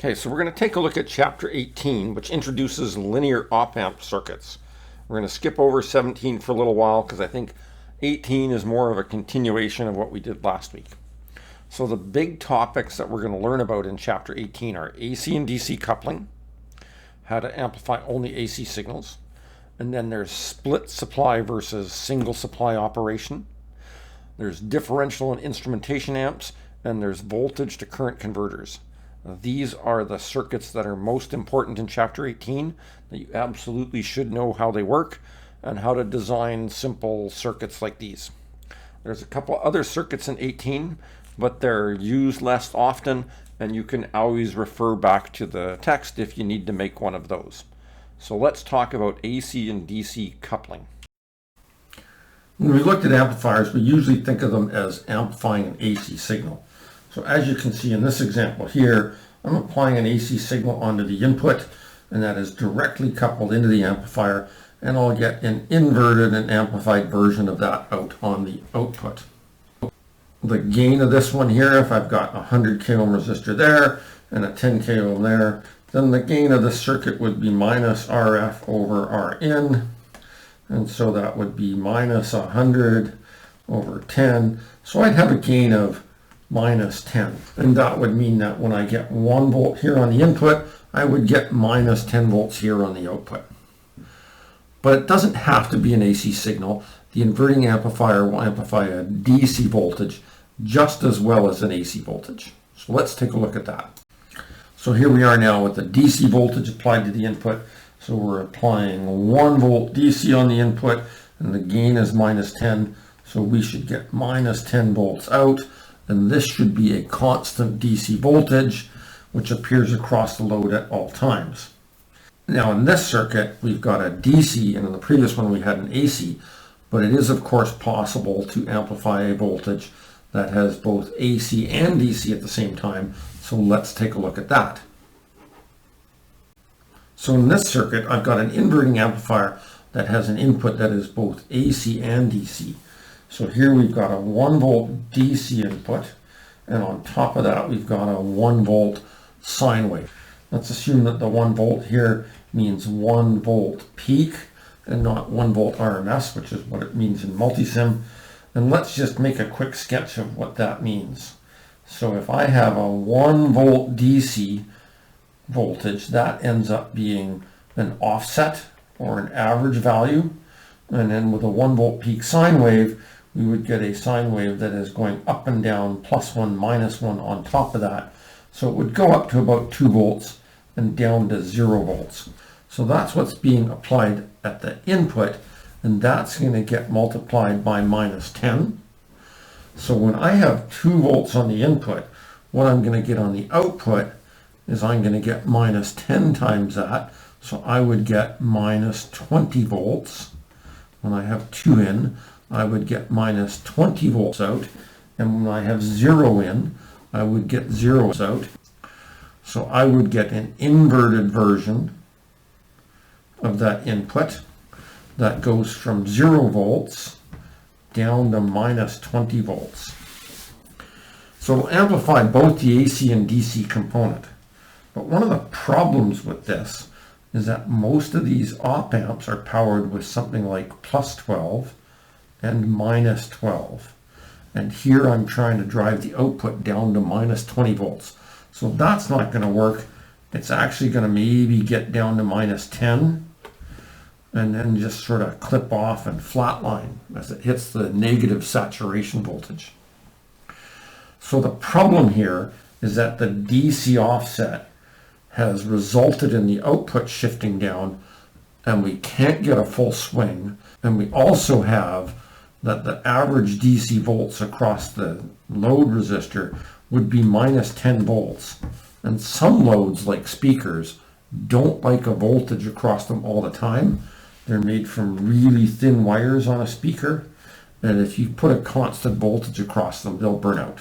Okay, so we're going to take a look at Chapter 18, which introduces linear op-amp circuits. We're going to skip over 17 for a little while because I think 18 is more of a continuation of what we did last week. So the big topics that we're going to learn about in Chapter 18 are AC and DC coupling, how to amplify only AC signals, and then there's split supply versus single supply operation. There's differential and instrumentation amps, and there's voltage to current converters. These are the circuits that are most important in Chapter 18 that you absolutely should know how they work and how to design simple circuits like these. There's a couple other circuits in 18, but they're used less often, and you can always refer back to the text if you need to make one of those. So let's talk about AC and DC coupling. When we looked at amplifiers, we usually think of them as amplifying an AC signal. So as you can see in this example here, I'm applying an AC signal onto the input, and that is directly coupled into the amplifier, and I'll get an inverted and amplified version of that out on the output. The gain of this one here, if I've got a 100 k ohm resistor there and a 10 k ohm there, then the gain of the circuit would be minus RF over Rin, and so that would be minus 100 over 10. So I'd have a gain of minus 10, and that would mean that when I get 1 volt here on the input, I would get minus 10 volts here on the output. But it doesn't have to be an AC signal. The inverting amplifier will amplify a DC voltage just as well as an AC voltage. So let's take a look at that. So here we are now with the DC voltage applied to the input. So we're applying 1 volt DC on the input, and the gain is minus 10. So we should get minus 10 volts out, and this should be a constant DC voltage which appears across the load at all times. Now in this circuit we've got a DC, and in the previous one we had an AC, but it is of course possible to amplify a voltage that has both AC and DC at the same time. So let's take a look at that. So in this circuit I've got an inverting amplifier that has an input that is both AC and DC. So here we've got a 1 volt DC input, and on top of that we've got a 1 volt sine wave. Let's assume that the 1 volt here means 1 volt peak and not 1 volt RMS, which is what it means in multisim. And let's just make a quick sketch of what that means. So if I have a 1 volt DC voltage, that ends up being an offset or an average value. And then with a 1 volt peak sine wave, we would get a sine wave that is going up and down, +1, -1 on top of that. So it would go up to about 2 volts and down to 0 volts. So that's what's being applied at the input, and that's going to get multiplied by minus 10. So when I have 2 volts on the input, what I'm going to get on the output is I'm going to get minus 10 times that. So I would get minus 20 volts. When I have 2 in, I would get minus 20 volts out, and when I have 0 in, I would get 0 out. So I would get an inverted version of that input that goes from 0 volts down to minus 20 volts. So it'll amplify both the AC and DC component. But one of the problems with this is that most of these op amps are powered with something like +12 and -12. And here I'm trying to drive the output down to minus 20 volts. So that's not going to work. It's actually going to maybe get down to minus 10 and then just sort of clip off and flatline as it hits the negative saturation voltage. So the problem here is that the DC offset has resulted in the output shifting down, and we can't get a full swing. And we also have that the average DC volts across the load resistor would be minus 10 volts. And some loads, like speakers, don't like a voltage across them all the time. They're made from really thin wires on a speaker, and if you put a constant voltage across them, they'll burn out.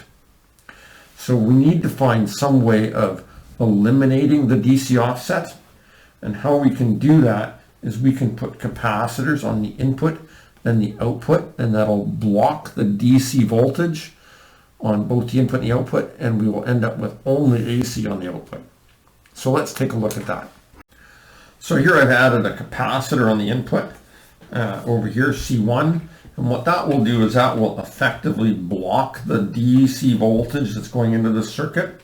So we need to find some way of eliminating the DC offset, and how we can do that is we can put capacitors on the input and the output, and that'll block the DC voltage on both the input and the output, and we will end up with only AC on the output. So let's take a look at that. So here I've added a capacitor on the input over here, C1. And what that will do is that will effectively block the DC voltage that's going into the circuit.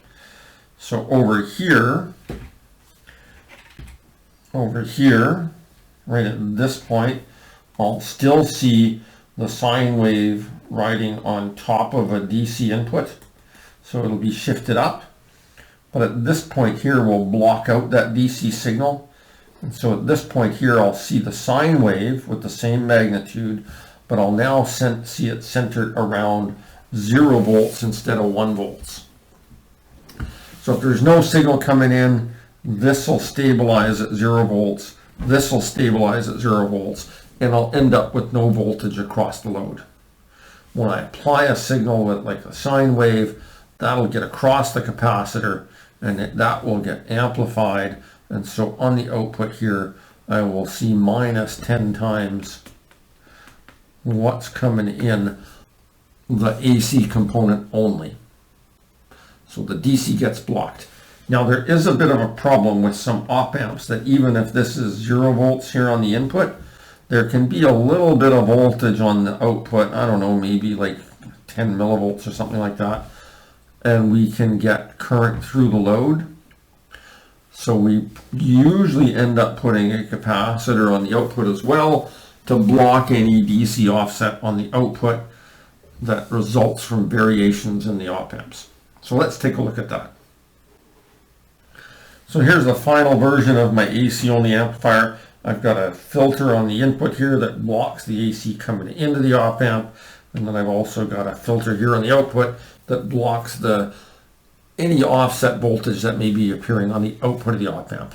So over here, right at this point, I'll still see the sine wave riding on top of a DC input. So it'll be shifted up. But at this point here, we'll block out that DC signal. And so at this point here, I'll see the sine wave with the same magnitude, but I'll now see it centered around 0 volts instead of 1 volts. So if there's no signal coming in, this will stabilize at 0 volts, this will stabilize at 0 volts, and I'll end up with no voltage across the load. When I apply a signal with like a sine wave, that'll get across the capacitor, and that will get amplified. And so on the output here, I will see minus 10 times what's coming in the AC component only. So the DC gets blocked. Now there is a bit of a problem with some op amps that even if this is 0 volts here on the input, there can be a little bit of voltage on the output. I don't know, maybe like 10 millivolts or something like that. And we can get current through the load. So we usually end up putting a capacitor on the output as well to block any DC offset on the output that results from variations in the op amps. So let's take a look at that. So here's the final version of my AC only amplifier. I've got a filter on the input here that blocks the AC coming into the op amp, and then I've also got a filter here on the output that blocks any offset voltage that may be appearing on the output of the op amp.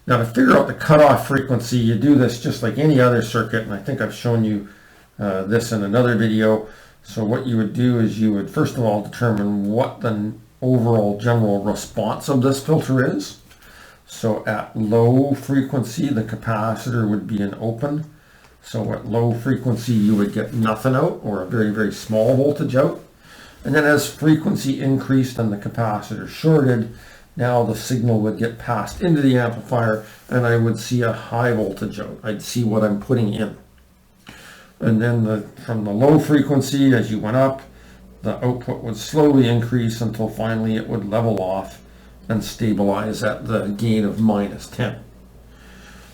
Now to figure out the cutoff frequency, you do this just like any other circuit, and I think I've shown you this in another video. So what you would do is you would first of all determine what the overall general response of this filter is. So at low frequency, the capacitor would be an open. So at low frequency, you would get nothing out, or a very, very small voltage out. And then as frequency increased and the capacitor shorted, now the signal would get passed into the amplifier and I would see a high voltage out. I'd see what I'm putting in. And then from the low frequency, as you went up, the output would slowly increase until finally it would level off and stabilize at the gain of minus 10.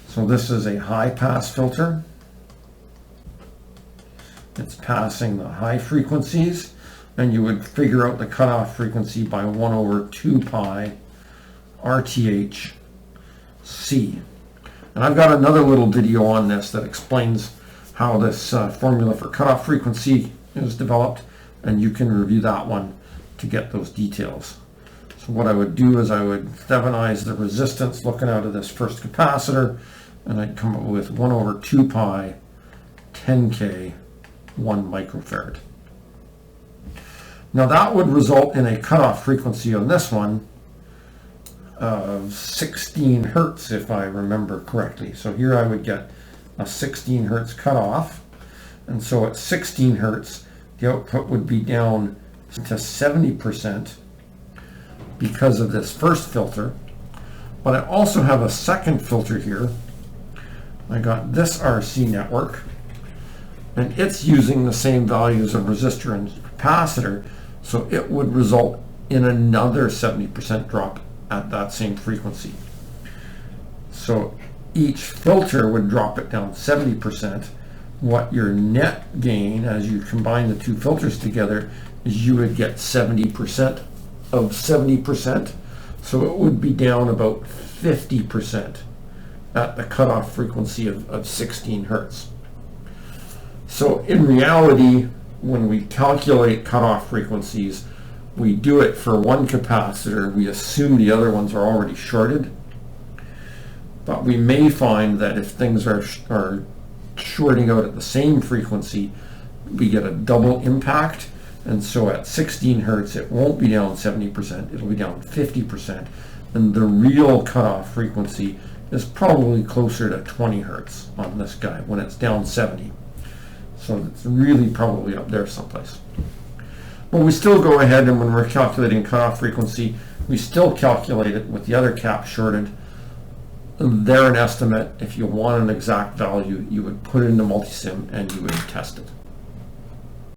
So this is a high pass filter. It's passing the high frequencies, and you would figure out the cutoff frequency by 1 over 2 pi RTH C. And I've got another little video on this that explains how this formula for cutoff frequency is developed, and you can review that one to get those details. So what I would do is I would Thevenize the resistance looking out of this first capacitor, and I'd come up with 1 over 2 pi 10K 1 microfarad. Now that would result in a cutoff frequency on this one of 16 hertz, if I remember correctly. So here I would get a 16 hertz cutoff, and so at 16 hertz the output would be down to 70% because of this first filter. But I also have a second filter here. I got this RC network, and it's using the same values of resistor and capacitor, so it would result in another 70% drop at that same frequency. So each filter would drop it down 70%. What your net gain as you combine the two filters together is you would get 70% of 70%. So it would be down about 50% at the cutoff frequency of 16 hertz. So in reality, when we calculate cutoff frequencies, we do it for one capacitor. We assume the other ones are already shorted. But we may find that if things are shorting out at the same frequency, we get a double impact. And so at 16 hertz, it won't be down 70%, it'll be down 50%. And the real cutoff frequency is probably closer to 20 hertz on this guy when it's down 70. So it's really probably up there someplace. But we still go ahead, and when we're calculating cutoff frequency, We still calculate it with the other cap shorted. They're an estimate. If you want an exact value, you would put it into multisim and you would test it.